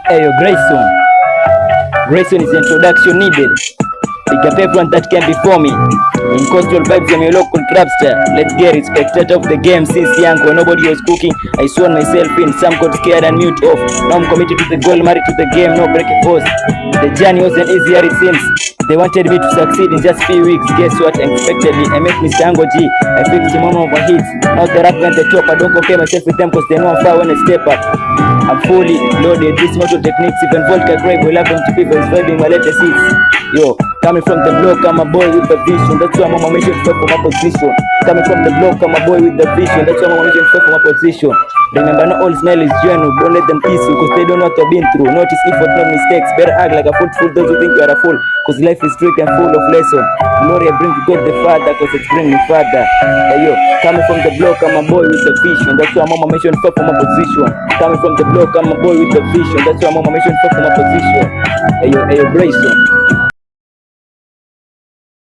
Ayo, Grayson is introduction needed. Pick up everyone that came before me. In coastal vibes, I'm your local trapster. Let's get it, spectator of the game. Since young, when nobody was cooking, I sworn myself in. Some got scared and mute off. Now I'm committed to the goal, married to the game, no break force. The journey wasn't easier it seems. They wanted me to succeed in just few weeks. Guess what? Unexpectedly, I met Mr. Ango G. I fixed him on over hits. Now the rap and the top. I don't compare myself with them cause they know I'm far when I step up. I'm fully loaded. This motor techniques, even vodka grape will happen to people is vibing my latest hits. Yo, coming from the block, I'm a boy with the vision. That's why Mama mission fell for my position. Coming from the block, I'm a boy with the vision. That's why Mama mission fell for my position. Remember, not all smell is genuine. Don't let them kiss you, cause they don't know what you've been through. Notice effort, not mistakes. Better act like a fool those who think you are a fool. Cause life is tricky and full of lessons. Glory I bring to God the Father, cause it's bring me Father. Hey yo, coming from the block, I'm a boy with the vision. That's why Mama mission fell for my position. Coming from the block, I'm a boy with the vision. That's why Mama mission fell for my position. Hey yo, Grayson.